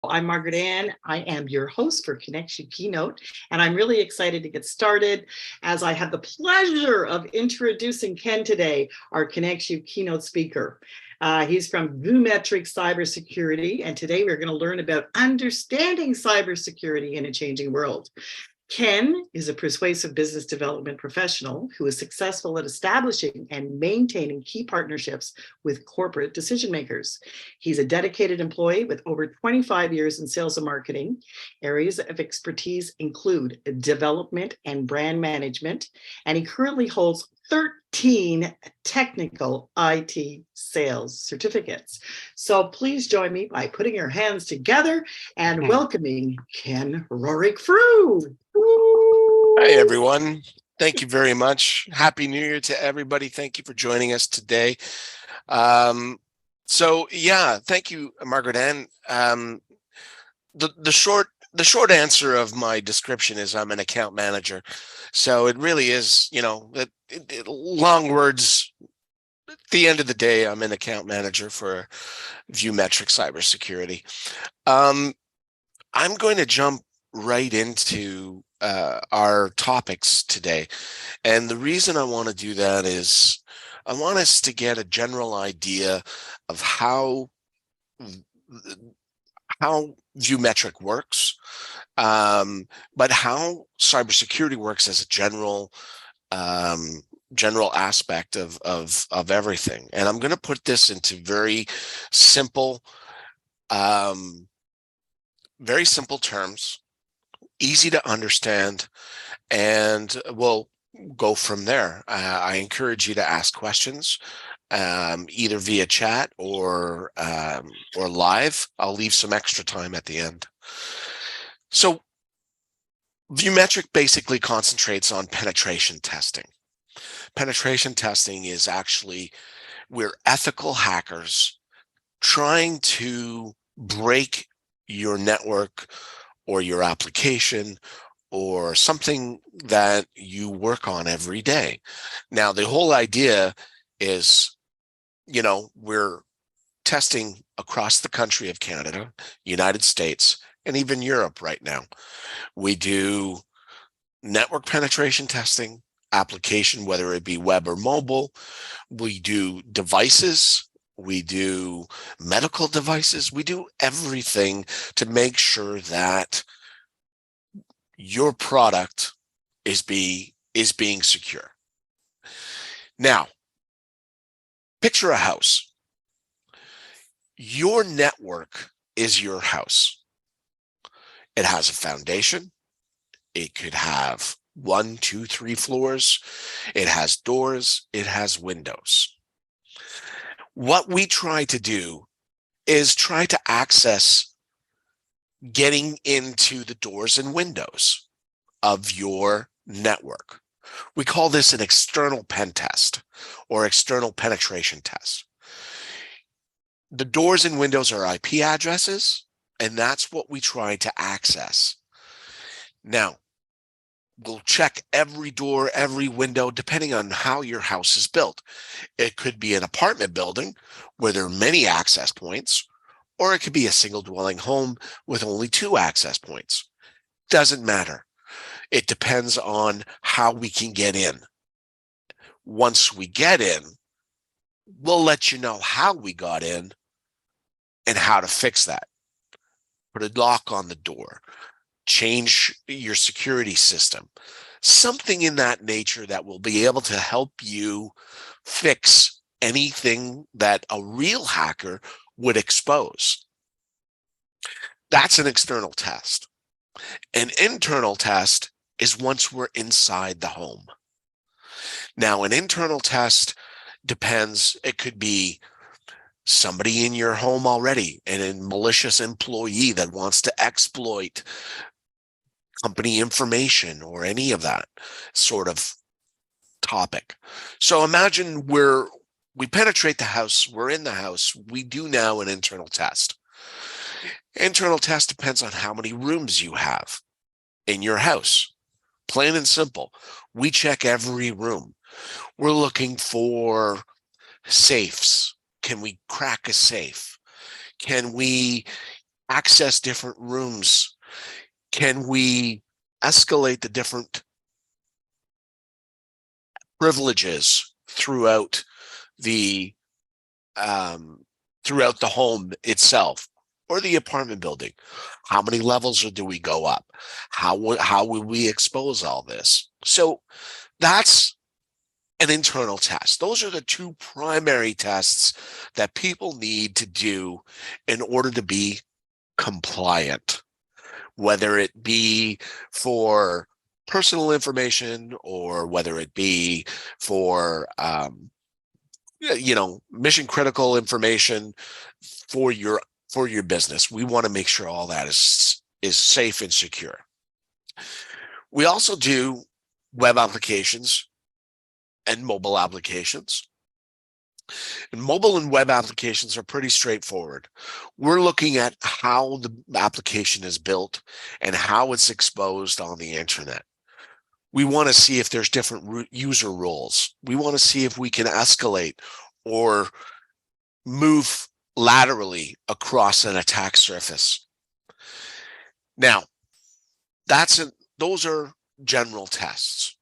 I'm Margaret Ann. I am your host for ConnectsYou Keynote, and I'm really excited to get started as I have the pleasure of introducing Ken today, our ConnectsYou Keynote speaker. He's from Vumetric Cybersecurity, and today we're going to learn about understanding cybersecurity in a changing world. Ken is a persuasive business development professional who is successful at establishing and maintaining key partnerships with corporate decision makers. He's a dedicated employee with over 25 years in sales and marketing. Areas of expertise include development and brand management, and he currently holds 13 technical IT sales certificates. So please join me by putting your hands together and welcoming Ken Rourke-Frew. Hi, everyone. Thank you very much. Happy New Year to everybody. Thank you for joining us today. Thank you, Margaret Ann. The short answer of my description is I'm an account manager. So it really is, long words. At the end of the day, I'm an account manager for Vumetric Cybersecurity. I'm going to jump right into our topics today. And the reason I want to do that is I want us to get a general idea of how Vumetric works, but how cybersecurity works as a general aspect of everything. And I'm going to put this into very simple terms, easy to understand, and we'll go from there. I encourage you to ask questions, either via chat or live. I'll leave some extra time at the end. So Vumetric basically concentrates on penetration testing. Penetration testing is actually, we're ethical hackers trying to break your network or your application or something that you work on every day. Now, the whole idea is, we're testing across the country of Canada, United States, and even Europe right now. We do network penetration testing, application, whether it be web or mobile. We do devices. We do medical devices. We do everything to make sure that your product is being secure. Now, picture a house. Your network is your house. It has a foundation. It could have 1, 2, 3 floors. It has doors. It has windows. What we try to do is try to access getting into the doors and windows of your network. We call this an external pen test or external penetration test. The doors and windows are IP addresses, and that's what we try to access. Now, we'll check every door, every window, depending on how your house is built. It could be an apartment building where there are many access points, or it could be a single dwelling home with only 2 access points. Doesn't matter. It depends on how we can get in. Once we get in, we'll let you know how we got in and how to fix that. Put a lock on the door, change your security system, something in that nature that will be able to help you fix anything that a real hacker would expose. That's an external test. An internal test is once we're inside the home. Now, an internal test depends. It could be somebody in your home already, and a malicious employee that wants to exploit company information or any of that sort of topic. So imagine we penetrate the house, we're in the house, we do now an internal test. Internal test depends on how many rooms you have in your house. Plain and simple. We check every room. We're looking for safes. Can we crack a safe? Can we access different rooms? Can we escalate the different privileges throughout the home itself or the apartment building? How many levels do we go up? How will we expose all this? So that's an internal test. Those are the two primary tests that people need to do in order to be compliant, whether it be for personal information or whether it be for mission critical information for your business. We want to make sure all that is safe and secure. We also do web applications and mobile applications. And mobile and web applications are pretty straightforward. We're looking at how the application is built and how it's exposed on the internet. We want to see if there's different user roles. We want to see if we can escalate or move laterally across an attack surface. Now, those are general tests.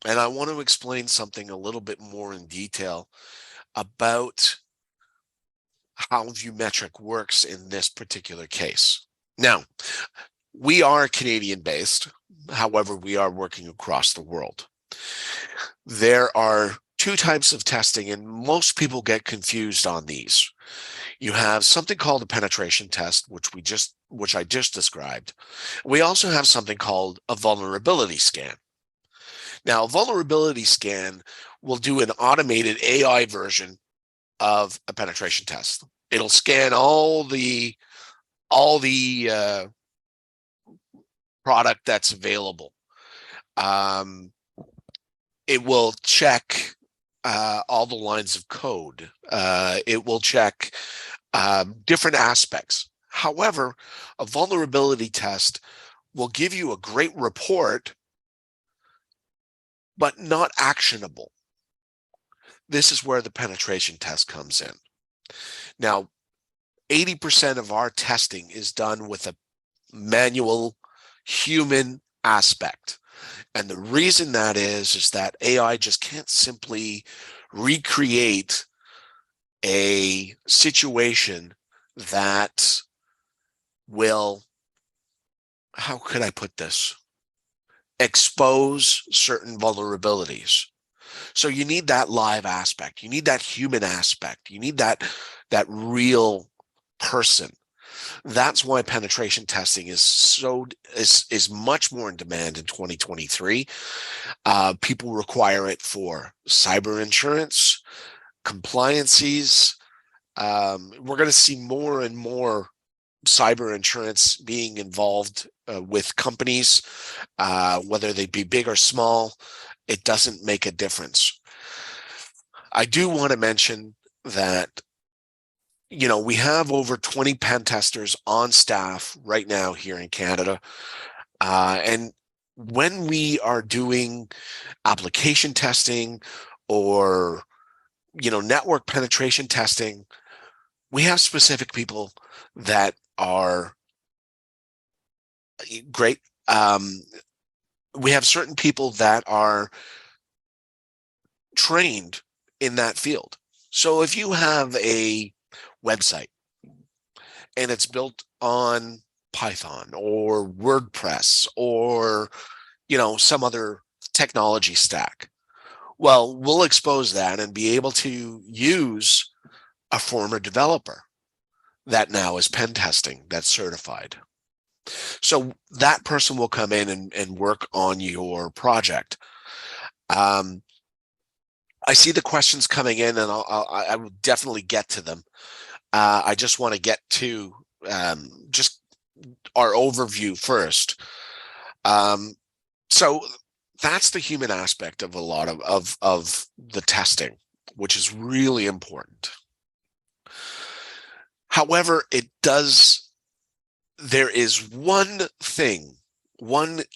And I want to explain something a little bit more in detail about how Viewmetric works in this particular case. Now, we are Canadian based. However, we are working across the world. There are two types of testing, and most people get confused on these. You have something called a penetration test, which I just described. We also have something called a vulnerability scan. Now, a vulnerability scan will do an automated AI version of a penetration test. It'll scan all the product that's available. It will check all the lines of code. It will check different aspects. However, a vulnerability test will give you a great report, but not actionable. This is where the penetration test comes in. Now, 80% of our testing is done with a manual human aspect. And the reason that is that AI just can't simply recreate a situation that will, how could I put this, expose certain vulnerabilities. So you need that live aspect. You need that human aspect. You need that real person. That's why penetration testing is much more in demand in 2023. People require it for cyber insurance, compliances. We're going to see more and more cyber insurance being involved with companies, whether they be big or small. It doesn't make a difference. I do want to mention that we have over 20 pen testers on staff right now here in Canada. And when we are doing application testing or, network penetration testing, we have specific people that are great. We have certain people that are trained in that field. So if you have a website and it's built on Python or WordPress or some other technology stack, well, we'll expose that and be able to use a former developer that now is pen testing, that's certified. So that person will come in and work on your project. I see the questions coming in, and I will definitely get to them. I just want to get to just our overview first. So that's the human aspect of a lot of the testing, which is really important. However, there is one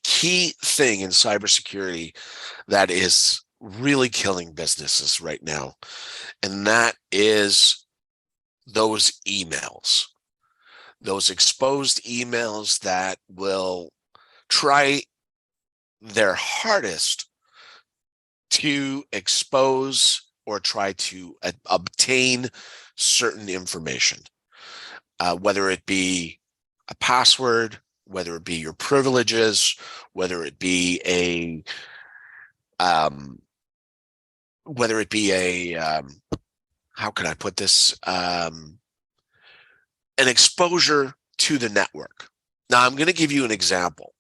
key thing in cybersecurity that is really killing businesses right now, and that is those emails. those exposed emails that will try their hardest to expose or try to obtain certain information, whether it be a password, whether it be your privileges, whether it be a how can I put this? An exposure to the network. Now, I'm going to give you an example.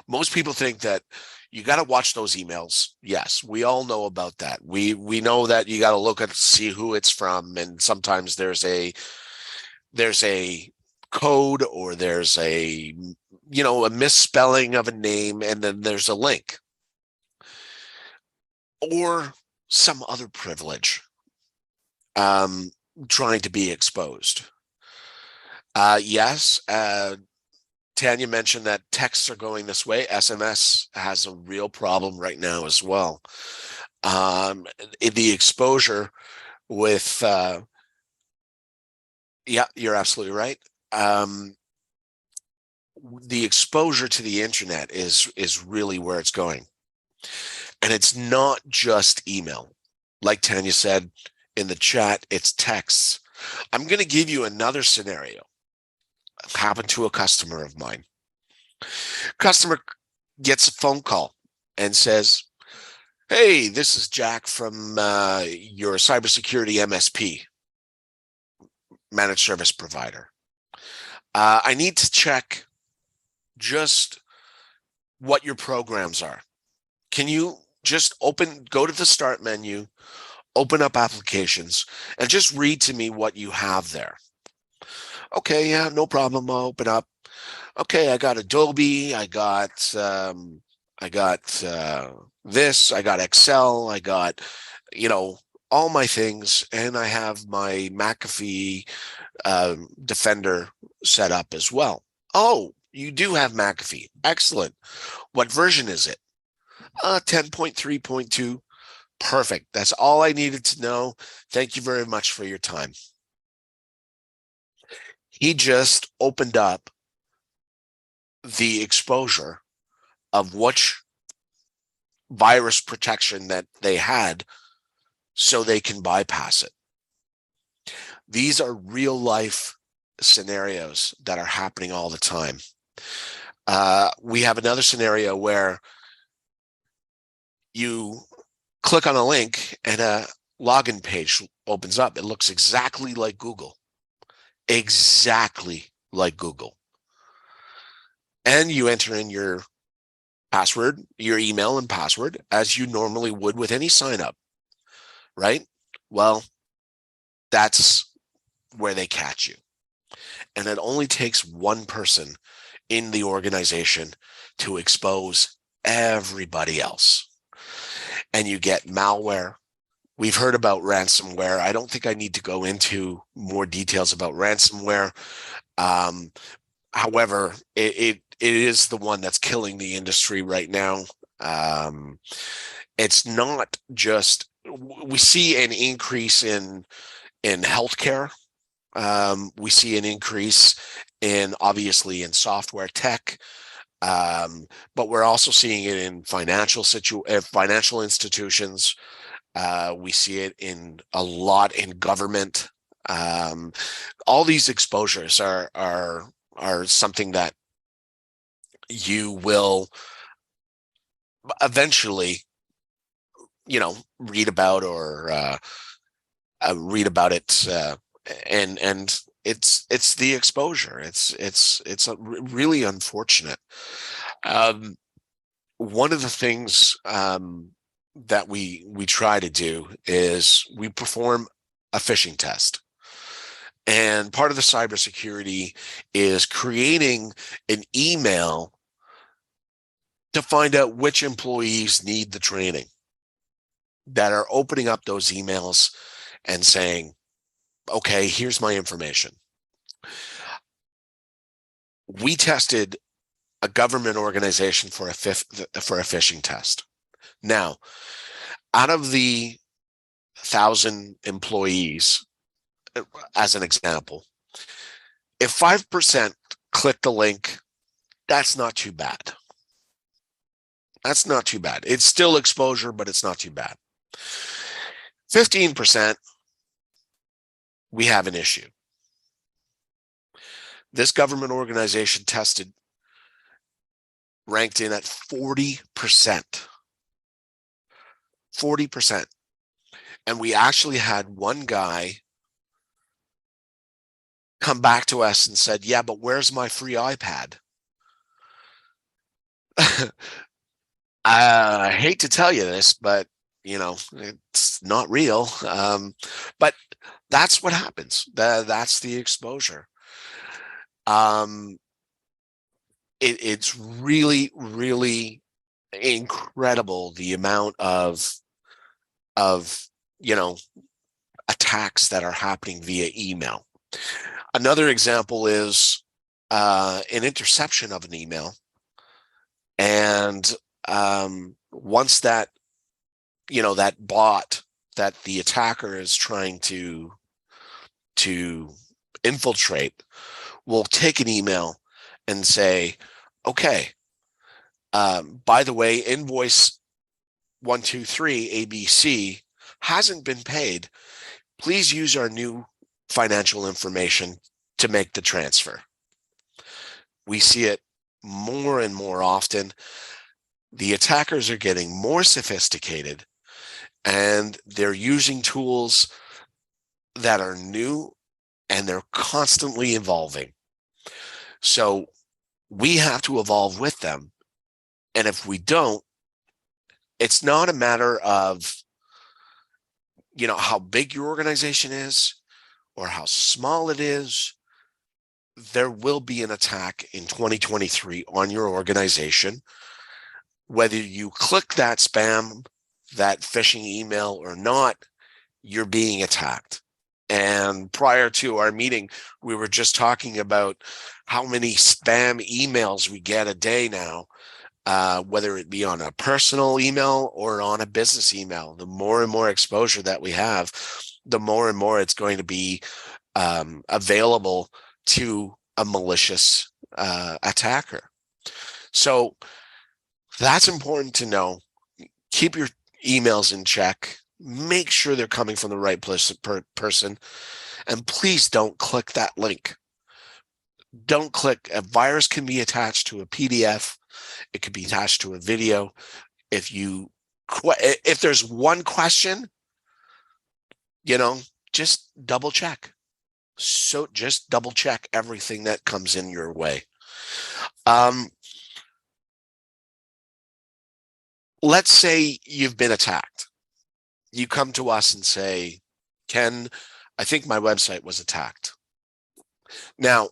Most people think that you got to watch those emails. Yes, we all know about that. We know that you got to look at see who it's from, and sometimes there's a code, or there's a misspelling of a name, and then there's a link or some other privilege trying to be exposed. Yes, Tanya mentioned that texts are going this way. SMS has a real problem right now as well. The exposure with, yeah, you're absolutely right. The exposure to the internet is really where it's going. And it's not just email. Like Tanya said in the chat, it's texts. I'm going to give you another scenario. It happened to a customer of mine. Customer gets a phone call and says, "Hey, this is Jack from your cybersecurity MSP, managed service provider. I need to check just what your programs are. Can you just go to the start menu, open up applications, and just read to me what you have there?" Okay, yeah, no problem. I'll open up. Okay, I got Adobe. I got this. I got Excel. I got all my things, and I have my McAfee Defender set up as well. Oh, you do have McAfee. Excellent. What version is it? 10.3.2. Perfect. That's all I needed to know. Thank you very much for your time. He just opened up the exposure of which virus protection that they had so they can bypass it. These are real life scenarios that are happening all the time. We have another scenario where you click on a link and a login page opens up. It looks exactly like Google. Exactly like Google. And you enter in your password, your email and password, as you normally would with any sign up, right? Well, that's where they catch you. And it only takes one person in the organization to expose everybody else. And you get malware. We've heard about ransomware. I don't think I need to go into more details about ransomware. However, it is the one that's killing the industry right now. It's not just, we see an increase in healthcare. We see an increase obviously in software tech, but we're also seeing it in financial institutions. We see it a lot in government. All these exposures are something that you will eventually, read about or read about it, and it's the exposure. It's really unfortunate. One of the things that we try to do is we perform a phishing test. And part of the cybersecurity is creating an email to find out which employees need the training, that are opening up those emails and saying, okay, here's my information. We tested a government organization for a phishing test. Now, out of the 1,000 employees, as an example, If 5% click the link, that's not too bad. That's not too bad. It's still exposure, but it's not too bad. 15%, we have an issue. This government organization tested, ranked in at 40%. 40%. And we actually had one guy come back to us and said, yeah, but where's my free iPad? I hate to tell you this, but it's not real. But that's what happens. That's the exposure. It's really, really incredible the amount of attacks that are happening via email. Another example is an interception of an email. And once that, that bot that the attacker is trying to infiltrate will take an email and say, okay, by the way, invoice 123 ABC hasn't been paid. Please use our new financial information to make the transfer. We see it more and more often. The attackers are getting more sophisticated, and they're using tools that are new, and they're constantly evolving. So we have to evolve with them. And if we don't, it's not a matter of, how big your organization is or how small it is. There will be an attack in 2023 on your organization. Whether you click that spam, that phishing email or not, you're being attacked. And prior to our meeting, we were just talking about how many spam emails we get a day now, whether it be on a personal email or on a business email. The more and more exposure that we have, the more and more it's going to be available to a malicious attacker. So that's important to know. Keep your emails in check. Make sure they're coming from the right person. And please don't click that link. Don't click. A virus can be attached to a PDF. It could be attached to a video. If there's one question, just double check. So just double check everything that comes in your way. Let's say you've been attacked. You come to us and say, Ken, I think my website was attacked. Now,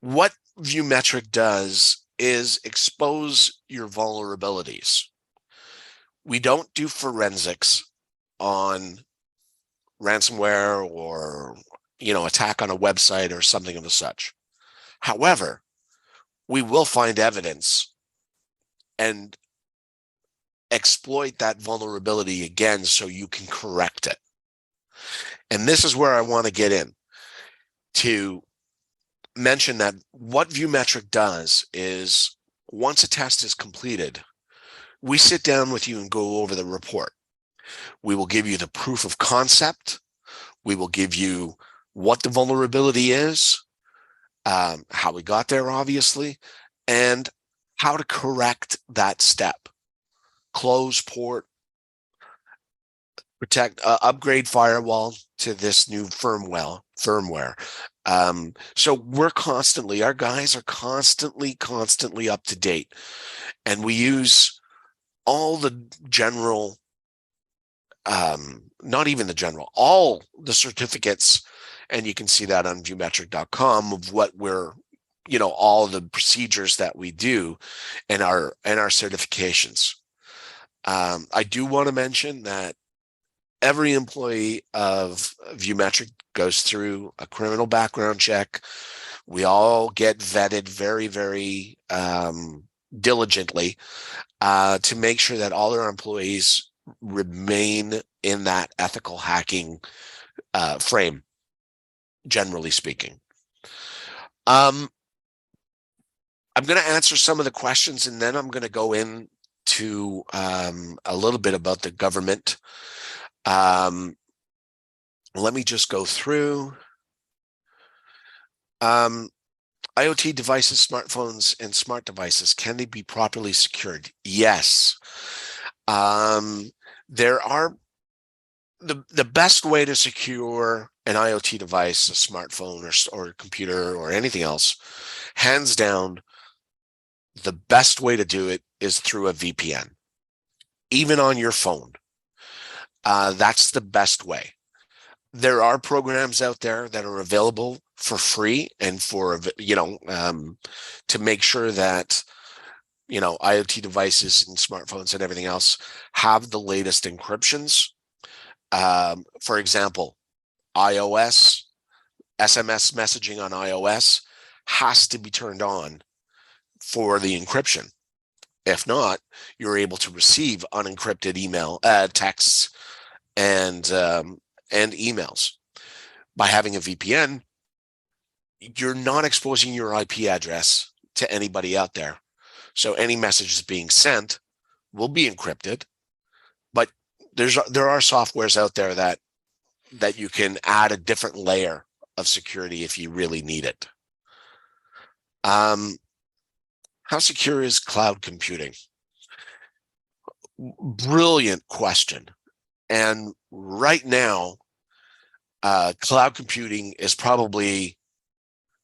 what ViewMetric does is expose your vulnerabilities. We don't do forensics on ransomware or, attack on a website or something of the such. However, we will find evidence and exploit that vulnerability again so you can correct it. And this is where I want to get in to mention that what ViewMetric does is once a test is completed, we sit down with you and go over the report. We will give you the proof of concept. We will give you what the vulnerability is, how we got there, obviously, and how to correct that step. Close port, protect, upgrade firewall to this new firmware. So our guys are constantly up to date, and we use all the general, not even the general, all the certificates, and you can see that on viewmetric.com of what we're, all the procedures that we do and our certifications. I do want to mention that every employee of ViewMetric goes through a criminal background check. We all get vetted very, very diligently to make sure that all our employees remain in that ethical hacking frame. generally speaking. I'm going to answer some of the questions, and then I'm going to go into a little bit about the government. Let me just go through. IoT devices, smartphones, and smart devices, can they be properly secured? Yes. There are the best way to secure an IoT device, a smartphone or a computer or anything else, hands down, the best way to do it is through a VPN, even on your phone. That's the best way. There are programs out there that are available for free and for, to make sure that, IoT devices and smartphones and everything else have the latest encryptions. For example, iOS, SMS messaging on iOS has to be turned on for the encryption. If not, you're able to receive unencrypted email, texts, and emails. By having a VPN, you're not exposing your IP address to anybody out there. So any messages being sent will be encrypted, but there are softwares out there that you can add a different layer of security if you really need it. How secure is cloud computing? Brilliant question. And right now, cloud computing is probably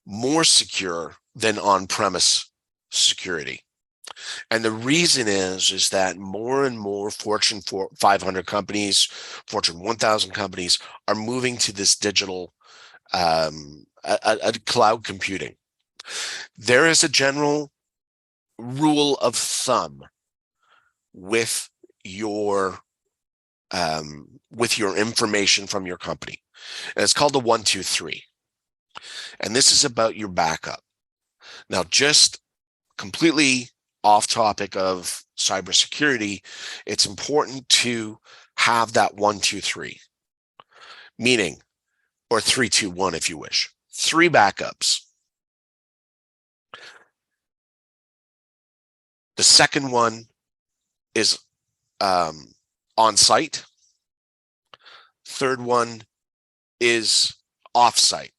more secure than on-premise security. And the reason is that more and more Fortune 500 companies, Fortune 1000 companies are moving to this digital cloud computing. There is a general rule of thumb with your information from your company, and it's called the 1, 2, 3. And this is about your backup. Now, just completely off topic of cybersecurity, it's important to have that 1, 2, 3, meaning, or 3, 2, 1, if you wish, 3 backups. The second one is on site. Third one is off-site,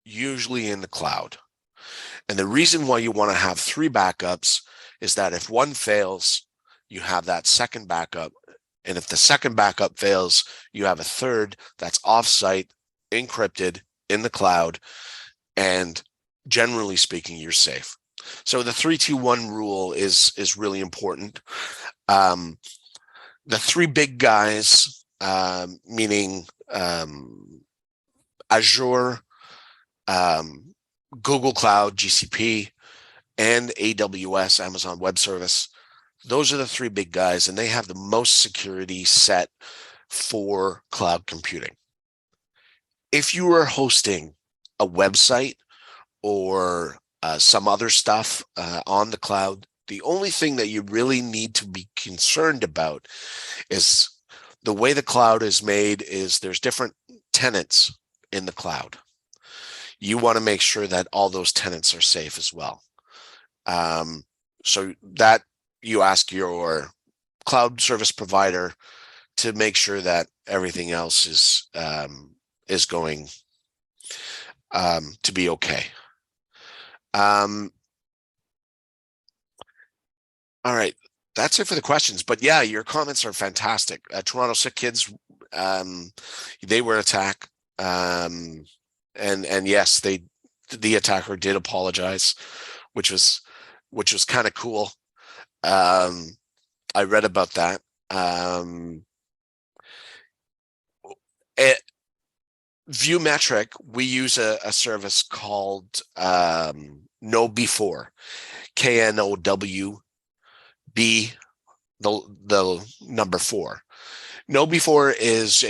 usually in the cloud. And the reason why you want to have 3 backups is that if one fails, you have that second backup. And if the second backup fails, you have a third that's off-site, encrypted in the cloud. And generally speaking, you're safe. So the 3, 2, 1 rule is really important. The 3 big guys, meaning Azure, Google Cloud, GCP, and AWS, Amazon Web Service. Those are the 3 big guys, and they have the most security set for cloud computing. If you are hosting a website or some other stuff on the cloud, the only thing that you really need to be concerned about is the way the cloud is made is there's different tenants in the cloud. You want to make sure that all those tenants are safe as well. So that you ask your cloud service provider to make sure that everything else is going to be okay. All right, that's it for the questions. But yeah, your comments are fantastic. Toronto Sick Kids, they were attacked, and yes, the attacker did apologize, which was kind of cool. I read about that. Viewmetric, we use a service called KnowBe4, KNOW B, the number 4. KnowBe4 is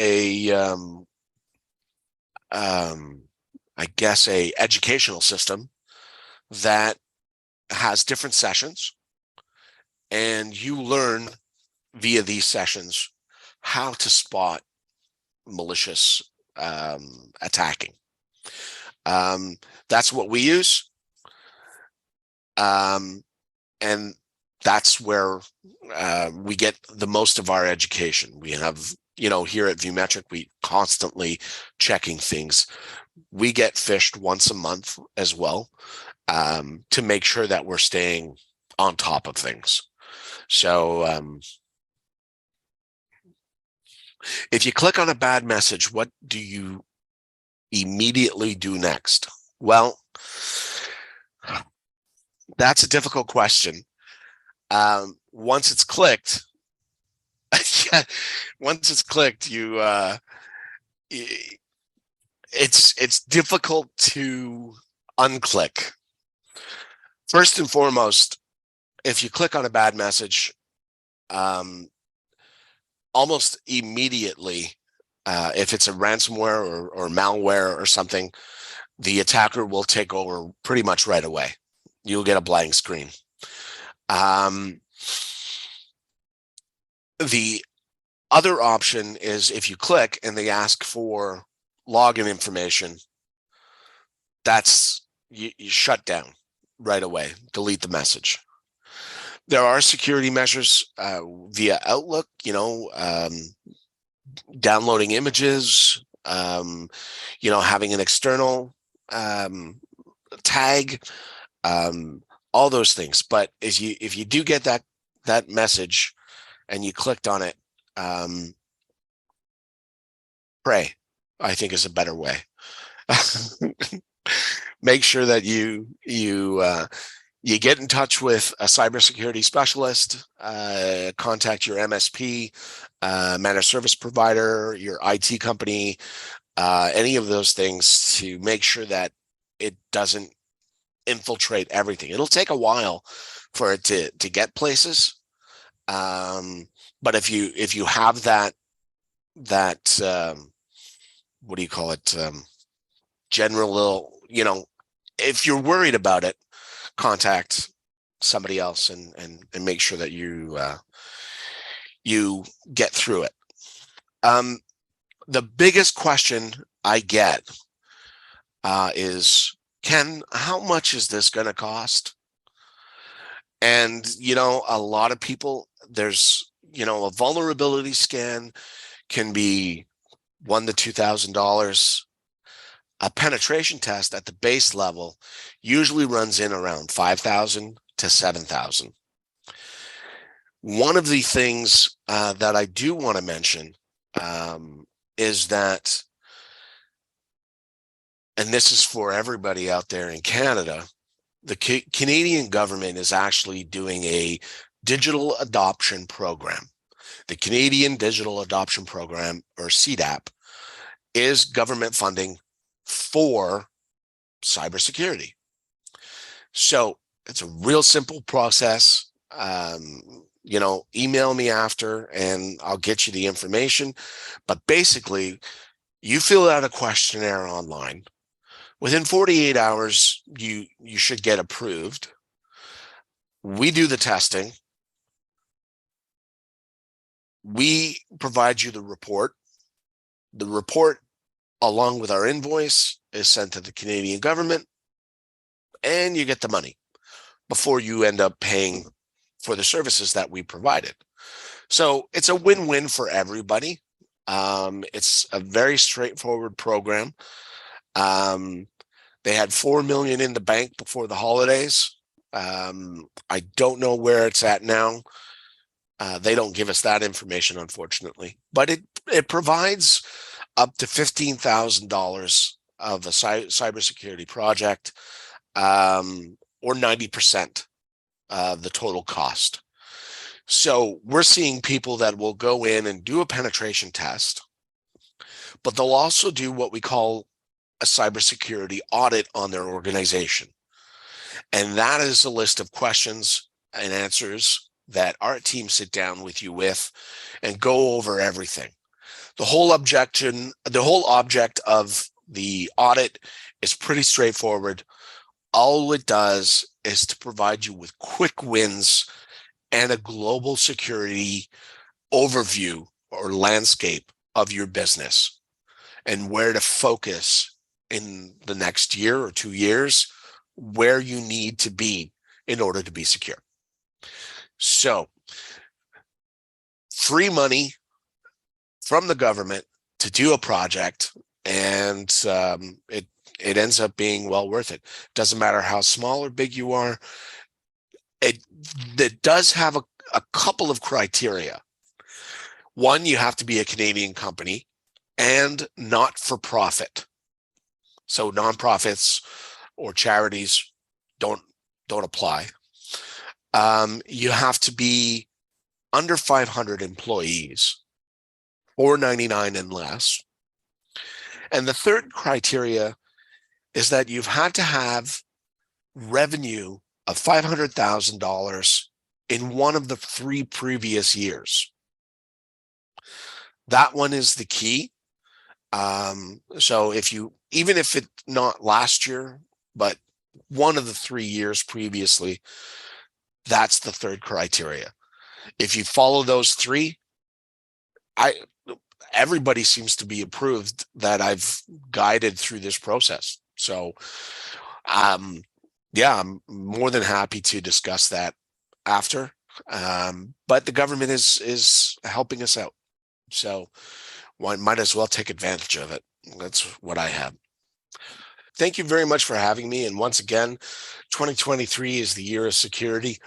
I guess a educational system that has different sessions, and you learn via these sessions how to spot malicious attacking. That's what we use. And that's where we get the most of our education. We have, here at Viewmetric, we constantly checking things. We get phished once a month as well, to make sure that we're staying on top of things. So if you click on a bad message, what do you immediately do next? Well, that's a difficult question. Once it's clicked, it's difficult to unclick. First and foremost, if you click on a bad message, almost immediately, if it's a ransomware or malware or something, the attacker will take over pretty much right away. You'll get a blank screen. The other option is if you click and they ask for login information, that's you shut down right away, delete the message. There are security measures via Outlook, downloading images, having an external tag, all those things. But if you do get that message and you clicked on it, pray, I think, is a better way. Make sure that you get in touch with a cybersecurity specialist, contact your MSP, managed service provider, your IT company, any of those things, to make sure that it doesn't infiltrate everything. It'll take a while for it to get places. But if you have that what do you call it? General, if you're worried about it, contact somebody else and make sure that you get through it. The biggest question I get is, Ken, how much is this going to cost? And, a lot of people, there's, a vulnerability scan can be $1,000 to $2,000. A penetration test at the base level usually runs in around $5,000 to $7,000. One of the things that I do want to mention is that, and this is for everybody out there in Canada, the Canadian government is actually doing a digital adoption program. The Canadian Digital Adoption Program, or CDAP, is government funding for cybersecurity. So it's a real simple process. Email me after and I'll get you the information. But basically, you fill out a questionnaire online. Within 48 hours, you should get approved. We do the testing. We provide you the report. The report, along with our invoice, is sent to the Canadian government, and you get the money before you end up paying for the services that we provided. So it's a win-win for everybody. It's a very straightforward program. They had $4 million in the bank before the holidays. I don't know where it's at now. They don't give us that information, unfortunately, but it provides up to $15,000 of a cybersecurity project, or 90% of the total cost. So we're seeing people that will go in and do a penetration test, but they'll also do what we call a cybersecurity audit on their organization. And that is a list of questions and answers that our team sit down with you with and go over everything. The whole object of the audit is pretty straightforward. All it does is to provide you with quick wins and a global security overview or landscape of your business and where to focus in the next year or 2 years where you need to be in order to be secure. So free money from the government to do a project, and it ends up being well worth it. Doesn't matter how small or big you are. It does have a couple of criteria. One, you have to be a Canadian company and not for profit. So nonprofits or charities don't apply. You have to be under 500 employees, 499 and less. And the third criteria is that you've had to have revenue of $500,000 in one of the 3 previous years. That one is the key. So even if it's not last year, but one of the 3 years previously, that's the third criteria. If you follow those 3, everybody seems to be approved that I've guided through this process. So, yeah, I'm more than happy to discuss that after. But the government is helping us out. So one might as well take advantage of it. That's what I have. Thank you very much for having me. And once again, 2023 is the year of security.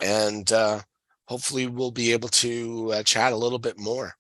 And hopefully we'll be able to chat a little bit more.